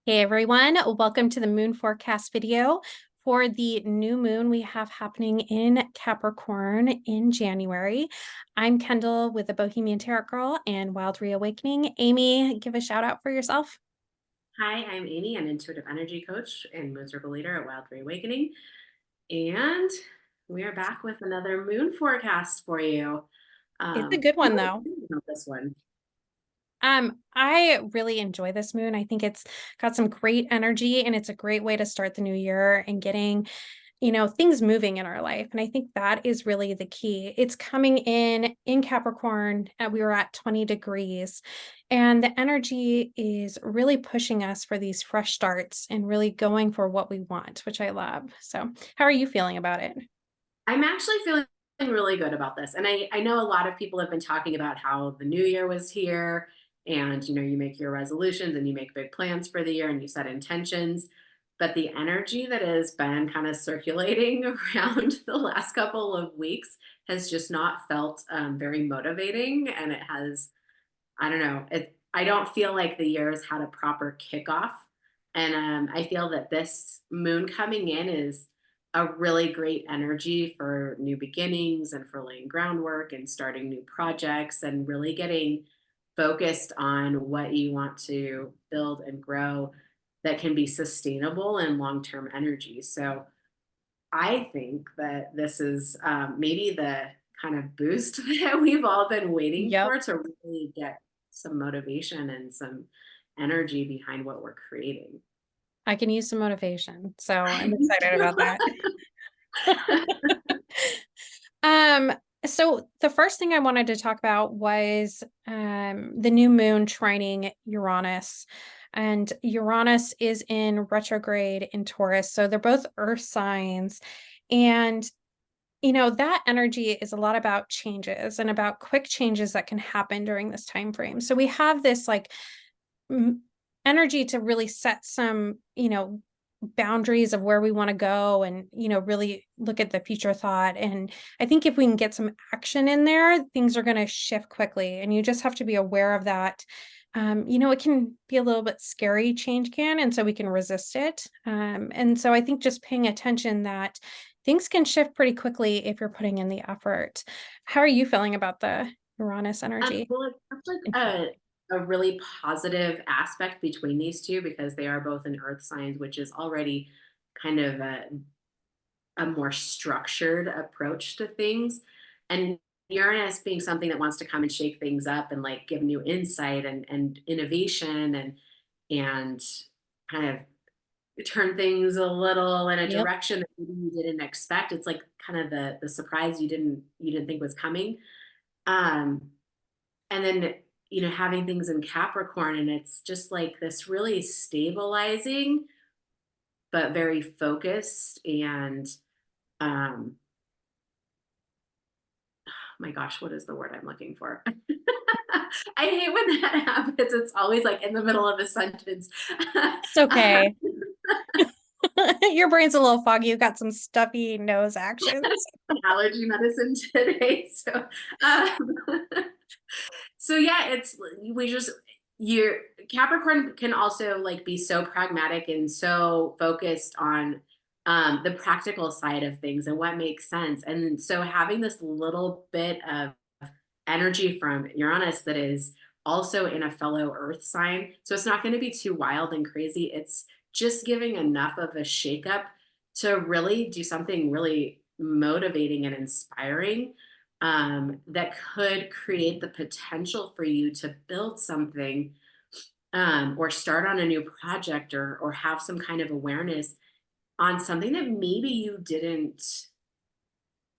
Hey everyone, welcome to the moon forecast video for the new moon we have happening in Capricorn in January. I'm Kendall with the Bohemian Tarot Girl and Wild Reawakening. Amy, give a shout out for yourself. Hi, I'm Amy, an intuitive energy coach and moon circle leader at Wild Reawakening. And we are back with another moon forecast for you. It's a good I'm one really though. excited about this one. I really enjoy this moon. I think it's got some great energy and it's a great way to start the new year and getting things moving in our life. And I think that is really the key. It's coming in Capricorn, and we were at 20 degrees. And the energy is really pushing us for these fresh starts and really going for what we want, which I love. So, how are you feeling about it? I'm actually feeling really good about this. And I know a lot of people have been talking about how the new year was here and you make your resolutions and you make big plans for the year and you set intentions. But the energy that has been kind of circulating around the last couple of weeks has just not felt very motivating. And it has, I don't know, I don't feel like the year has had a proper kickoff. And I feel that this moon coming in is a really great energy for new beginnings and for laying groundwork and starting new projects and really getting focused on what you want to build and grow that can be sustainable and long-term energy. So I think that this is maybe the kind of boost that we've all been waiting Yep. for to really get some motivation and some energy behind what we're creating. I can use some motivation. So, I'm excited about that. Um, so the first thing I wanted to talk about was the new moon trining Uranus. And Uranus is in retrograde in Taurus. So they're both earth signs. And that energy is a lot about changes and about quick changes that can happen during this time frame. So we have this like energy to really set some, boundaries of where we want to go and, really look at the future thought. And I think if we can get some action in there, things are going to shift quickly. And you just have to be aware of that. It can be a little bit scary, change can, and so we can resist it. And so I think just paying attention that things can shift pretty quickly if you're putting in the effort. How are you feeling about the Uranus energy? Well, it's a really positive aspect between these two because they are both in earth signs, which is already kind of a more structured approach to things. And Uranus being something that wants to come and shake things up and like give new insight and innovation and kind of turn things a little in a Yep. direction that maybe you didn't expect. It's like kind of the surprise you didn't think was coming. Um, and then having things in Capricorn and it's just like this really stabilizing but very focused and um my gosh, what is the word I'm looking for? I hate when that happens. It's always like in the middle of a sentence. It's okay. Your brain's a little foggy. You've got some stuffy nose actions. Allergy medicine today. Um, so yeah, it's we just your Capricorn can also like be so pragmatic and so focused on the practical side of things and what makes sense. And so having this little bit of energy from Uranus that is also in a fellow earth sign. So it's not going to be too wild and crazy. It's just giving enough of a shakeup to really do something really motivating and inspiring that could create the potential for you to build something or start on a new project or have some kind of awareness on something that maybe you didn't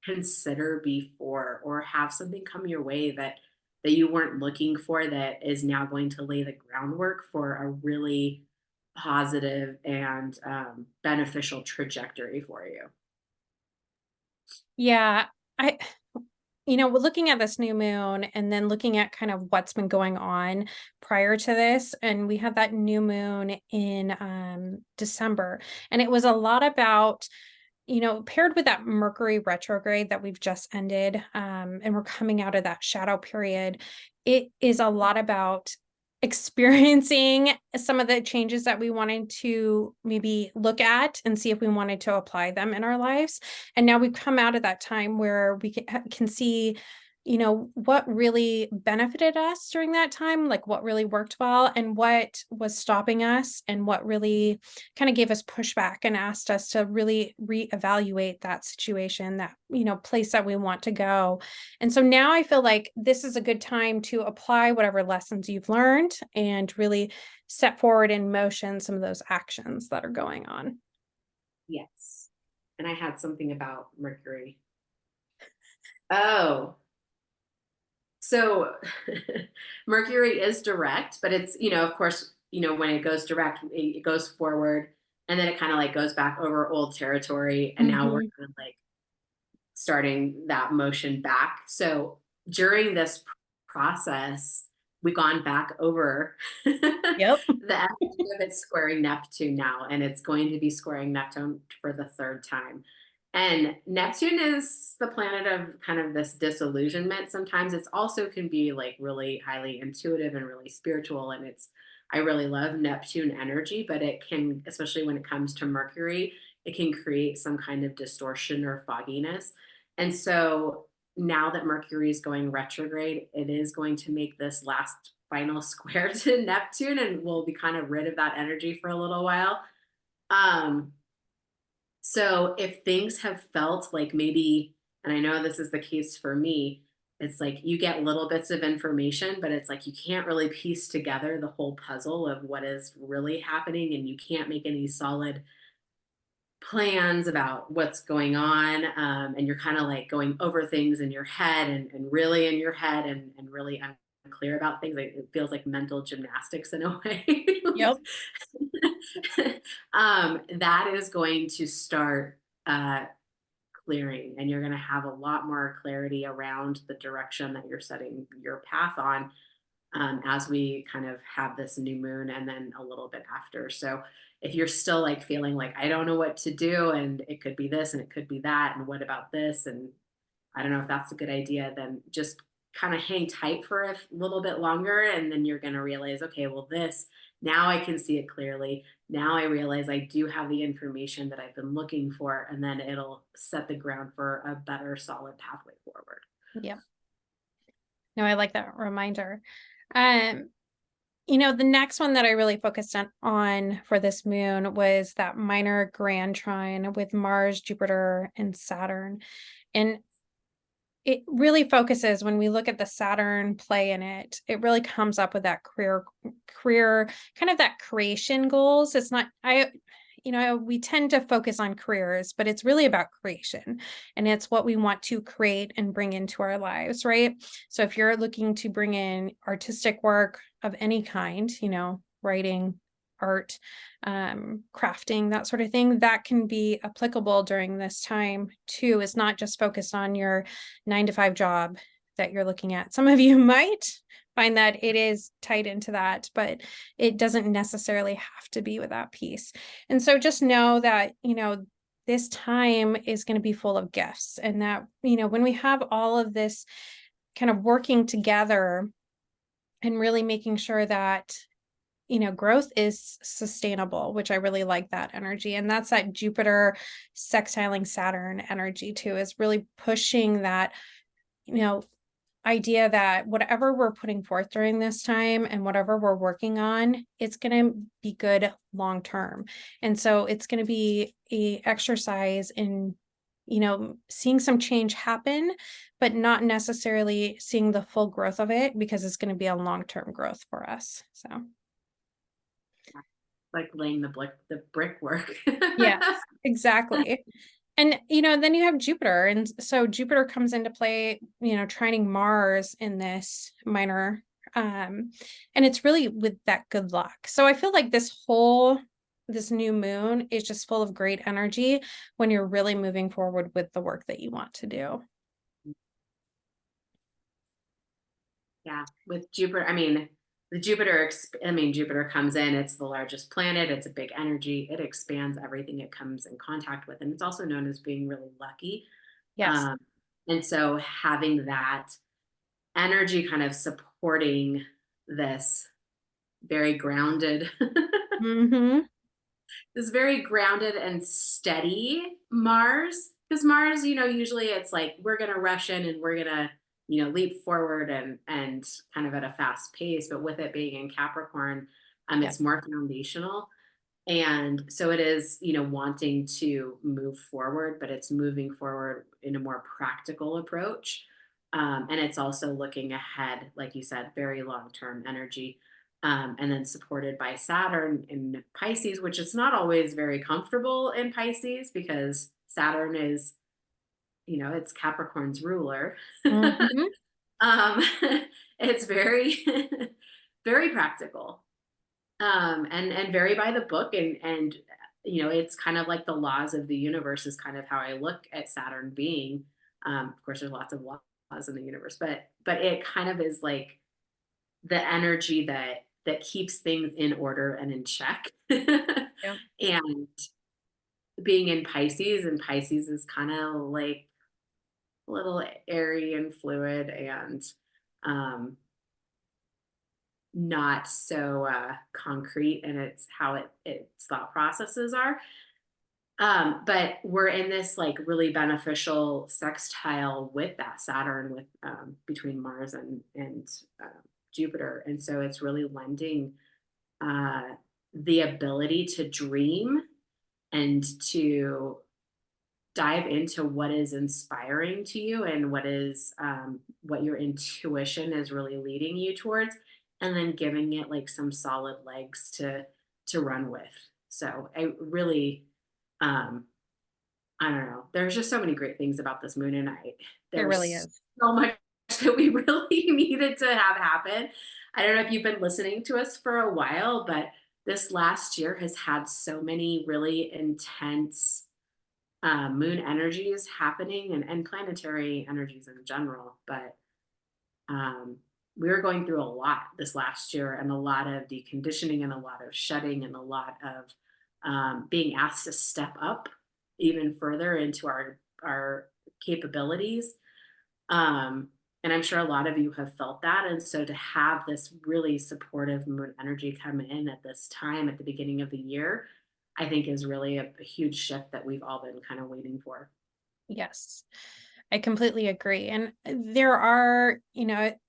consider before or have something come your way that you weren't looking for that is now going to lay the groundwork for a really positive and beneficial trajectory for you. Yeah, I looking at this new moon and then looking at kind of what's been going on prior to this, and we had that new moon in December, and it was a lot about paired with that Mercury retrograde that we've just ended, and we're coming out of that shadow period, it is a lot about experiencing some of the changes that we wanted to maybe look at and see if we wanted to apply them in our lives. And now we've come out of that time where we can see, what really benefited us during that time, like what really worked well and what was stopping us and what really kind of gave us pushback and asked us to really reevaluate that situation, that, place that we want to go. And so now I feel like this is a good time to apply whatever lessons you've learned and really set forward in motion some of those actions that are going on. Yes. And I had something about Mercury. Oh, so Mercury is direct, but it's, of course, when it goes direct, it goes forward and then it kind of like goes back over old territory. And now we're Hmm. kind of like starting that motion back. So during this process, we've gone back over the Yep. energy of it squaring Neptune now, and it's going to be squaring Neptune for the third time. And Neptune is the planet of kind of this disillusionment. Sometimes it's also can be like really highly intuitive and really spiritual. And I really love Neptune energy, but it can, especially when it comes to Mercury, it can create some kind of distortion or fogginess. And so now that Mercury is going retrograde, it is going to make this last final square to Neptune, and we'll be kind of rid of that energy for a little while. Um, so if things have felt like maybe, and I know this is the case for me, it's like you get little bits of information, but it's like you can't really piece together the whole puzzle of what is really happening, and you can't make any solid plans about what's going on, and you're kind of like going over things in your head and really in your head and really unclear about things. Like, it feels like mental gymnastics in a way. Yep. That is going to start clearing, and you're going to have a lot more clarity around the direction that you're setting your path on, as we kind of have this new moon and then a little bit after. So if you're still like feeling like, I don't know what to do, and it could be this and it could be that, and what about this? And I don't know if that's a good idea, then just kind of hang tight for a little bit longer. And then you're going to realize, okay, well, now I can see it clearly. Now I realize I do have the information that I've been looking for. And then it'll set the ground for a better, solid pathway forward. Yep. No, I like that reminder. Um, the next one that I really focused on for this moon was that minor grand trine with Mars, Jupiter, and Saturn. And it really focuses, when we look at the Saturn play in it, it really comes up with that career, kind of that creation goals. It's not, we tend to focus on careers, but it's really about creation, and it's what we want to create and bring into our lives, right? So if you're looking to bring in artistic work of any kind, writing, art, crafting, that sort of thing, that can be applicable during this time too. It's not just focused on your 9 to 5 job that you're looking at. Some of you might find that it is tied into that, but it doesn't necessarily have to be with that piece. And so just know that, this time is going to be full of gifts, and that, when we have all of this kind of working together and really making sure that, growth is sustainable, which I really like that energy. And that's that Jupiter sextiling Saturn energy too, is really pushing that, you know, idea that whatever we're putting forth during this time and whatever we're working on, it's going to be good long term. And so it's going to be a exercise in, seeing some change happen, but not necessarily seeing the full growth of it, because it's going to be a long-term growth for us. So Like laying the brickwork. yes, exactly. And, then you have Jupiter. And so Jupiter comes into play, trining Mars in this minor. And it's really with that good luck. So I feel like this new moon is just full of great energy when you're really moving forward with the work that you want to do. Yeah, with Jupiter, Jupiter comes in, it's the largest planet, it's a big energy, it expands everything it comes in contact with, and it's also known as being really lucky. Yes. Um, and so having that energy kind of supporting this very grounded. Mm-hmm. This very grounded and steady Mars. Because Mars, usually it's like we're gonna rush in and we're gonna, leap forward and kind of at a fast pace. But with it being in Capricorn, Yeah. it's more foundational. And so it is, wanting to move forward, but it's moving forward in a more practical approach. And it's also looking ahead, like you said, very long term energy. And then supported by Saturn in Pisces, which is not always very comfortable in Pisces because Saturn is, it's Capricorn's ruler. Mm-hmm. um, it's very, very practical, and very by the book, and it's kind of like the laws of the universe is kind of how I look at Saturn being. Of course, there's lots of laws in the universe, but it kind of is like the energy that keeps things in order and in check. Yeah. And being in Pisces, and Pisces is kind of like a little airy and fluid and um, not so concrete, and it's how its thought processes are. But we're in this like really beneficial sextile with that Saturn, with between Mars and uh, Jupiter, and so it's really lending uh, the ability to dream and to dive into what is inspiring to you and what your intuition is really leading you towards, and then giving it like some solid legs to run with. So I really, um I don't know, there's just so many great things about this moon, and It really there's is. so much that we really needed to have happen. I don't know if you've been listening to us for a while, but this last year has had so many really intense moon energies happening, and planetary energies in general. But um, we were going through a lot this last year, and a lot of deconditioning and a lot of shedding and a lot of being asked to step up even further into our capabilities. Um, and I'm sure a lot of you have felt that. And so to have this really supportive moon energy come in at this time at the beginning of the year, I think is really a huge shift that we've all been kind of waiting for. Yes, I completely agree. And there are,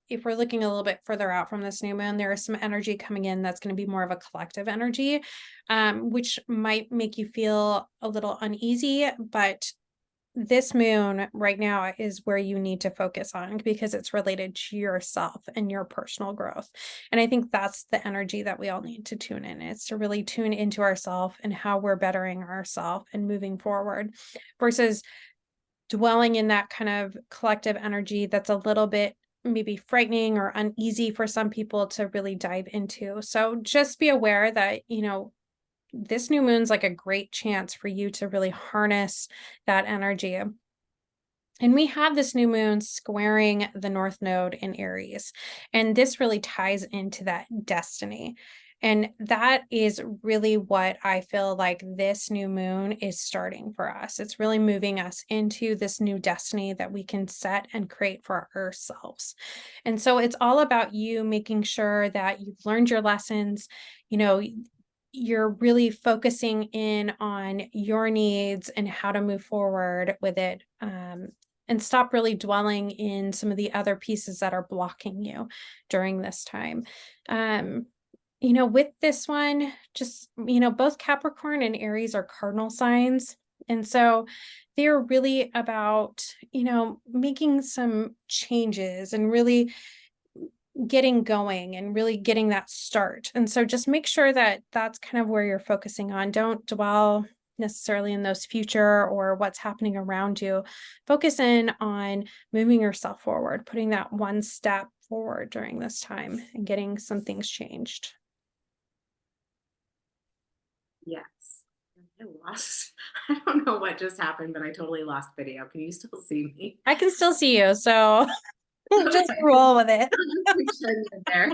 if we're looking a little bit further out from this new moon, there is some energy coming in that's going to be more of a collective energy, which might make you feel a little uneasy. But this moon right now is where you need to focus on because it's related to yourself and your personal growth. And I think that's the energy that we all need to tune in. It's to really tune into ourselves and how we're bettering ourselves and moving forward versus dwelling in that kind of collective energy that's a little bit maybe frightening or uneasy for some people to really dive into. So just be aware that, this new moon's like a great chance for you to really harness that energy. And we have this new moon squaring the North Node in Aries. And this really ties into that destiny. And that is really what I feel like this new moon is starting for us. It's really moving us into this new destiny that we can set and create for ourselves. And so it's all about you making sure that you've learned your lessons, you know, you're really focusing in on your needs and how to move forward with it. And stop really dwelling in some of the other pieces that are blocking you during this time. Um, with this one, just, both Capricorn and Aries are cardinal signs. And so they're really about, making some changes and really getting going and really getting that start. And so just make sure that that's kind of where you're focusing on. Don't dwell necessarily in those future or what's happening around you. Focus in on moving yourself forward, putting that one step forward during this time and getting some things changed. Yes. I lost. I don't know what just happened, but I totally lost video. Can you still see me? I can still see you, so just Okay. roll with it. Make sure you're there.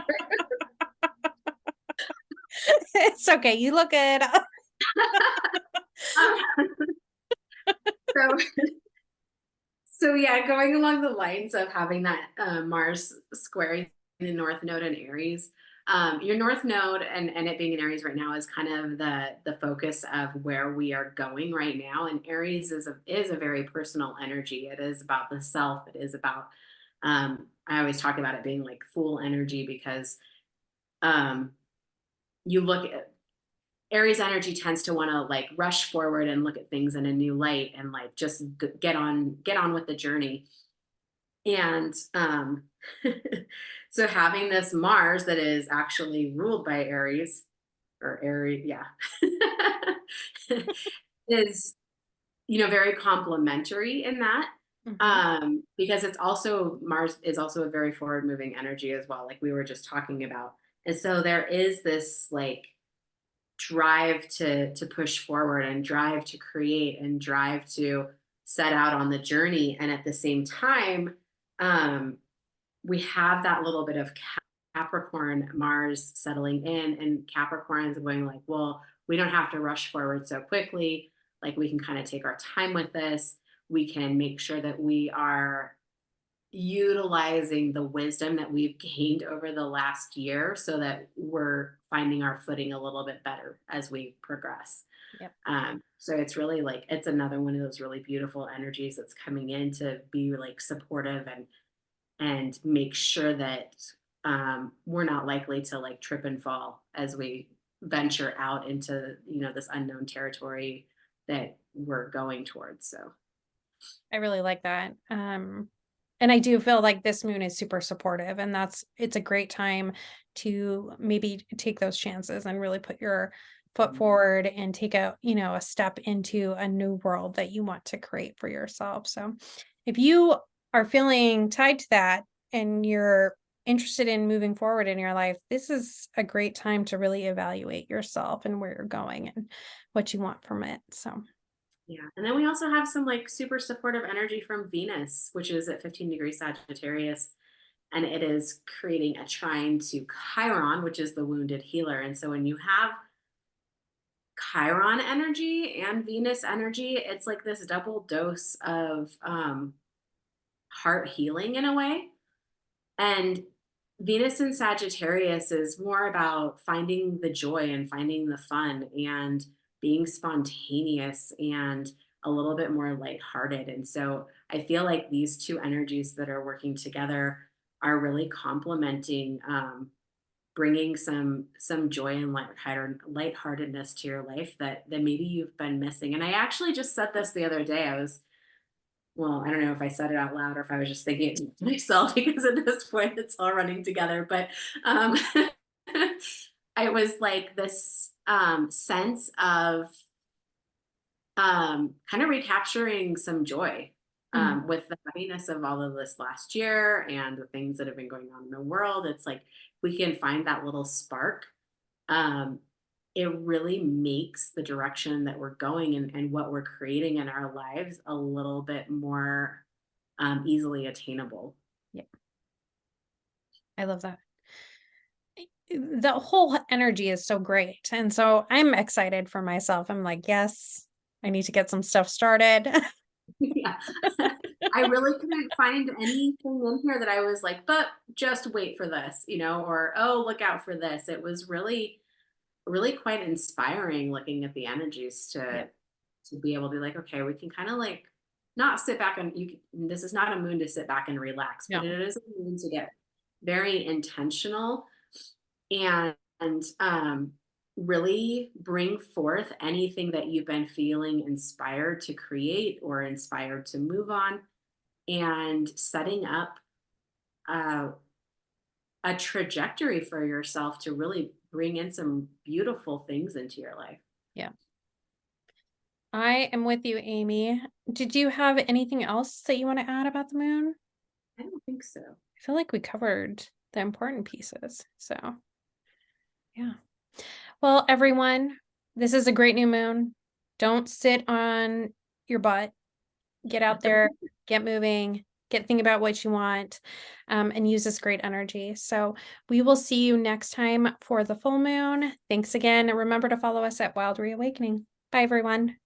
It's okay. You look good. Um, so, so yeah, going along the lines of having that Mars squaring the North Node in Aries, Your North Node and it being in Aries right now is kind of the focus of where we are going right now. And Aries is a very personal energy. It is about the self. It is about I always talk about it being like fool energy because um, you look at Aries energy tends to want to like rush forward and look at things in a new light and like just get on with the journey. And so having this Mars that is actually ruled by Aries or Aries, yeah, is, you know, very complementary in that. Mhm. Because it's also Mars is also a very forward moving energy as well, like we were just talking about. And so there is this like drive to push forward and drive to create and drive to set out on the journey. And at the same time, um, we have that little bit of Capricorn Mars settling in, and Capricorn's going like, well, we don't have to rush forward so quickly. Like we can kind of take our time with this. We can make sure that we are utilizing the wisdom that we've gained over the last year so that we're finding our footing a little bit better as we progress. Yep. So it's really like it's another one of those really beautiful energies that's coming in to be like supportive and make sure that we're not likely to like trip and fall as we venture out into, you know, this unknown territory that we're going towards. So I really like that. And I do feel like this moon is super supportive, and it's a great time to maybe take those chances and really put your foot forward and take a, a step into a new world that you want to create for yourself. So if you are feeling tied to that and you're interested in moving forward in your life, this is a great time to really evaluate yourself and where you're going and what you want from it. So yeah. And then we also have some like super supportive energy from Venus, which is at 15 degrees Sagittarius. And it is creating a trine to Chiron, which is the wounded healer. And so when you have Chiron energy and Venus energy, it's like this double dose of heart healing in a way. And Venus in Sagittarius is more about finding the joy and finding the fun and being spontaneous and a little bit more lighthearted. And so I feel like these two energies that are working together are really complementing, bringing some joy and lightheartedness to your life that maybe you've been missing. And I actually just said this the other day. I don't know if I said it out loud or if I was just thinking it to myself because at this point it's all running together. But um, it was like this sense of kind of recapturing some joy mhm. with the heaviness of all of this last year and the things that have been going on in the world. It's like we can find that little spark. Um, it really makes the direction that we're going and what we're creating in our lives a little bit more easily attainable. Yeah, I love that. The whole energy is so great. And so I'm excited for myself. I'm like, yes, I need to get some stuff started. Yeah. I really couldn't find anything in here that I was like, but just wait for this, you know, or oh, look out for this. It was really quite inspiring looking at the energies Yeah. to be able to be like, okay, we can kind of like not sit back and this is not a moon to sit back and relax, but No. it is a moon to get very intentional and really bring forth anything that you've been feeling inspired to create or inspired to move on and setting up uh, a trajectory for yourself to really bring in some beautiful things into your life. Yeah. I am with you, Amy. Did you have anything else that you want to add about the moon? I don't think so. I feel like we covered the important pieces. So, yeah. Well, everyone, this is a great new moon. Don't sit on your butt. Get out there, get moving, get thinking about what you want, and use this great energy. So we will see you next time for the full moon. Thanks again. And remember to follow us at Wild Reawakening. Bye, everyone.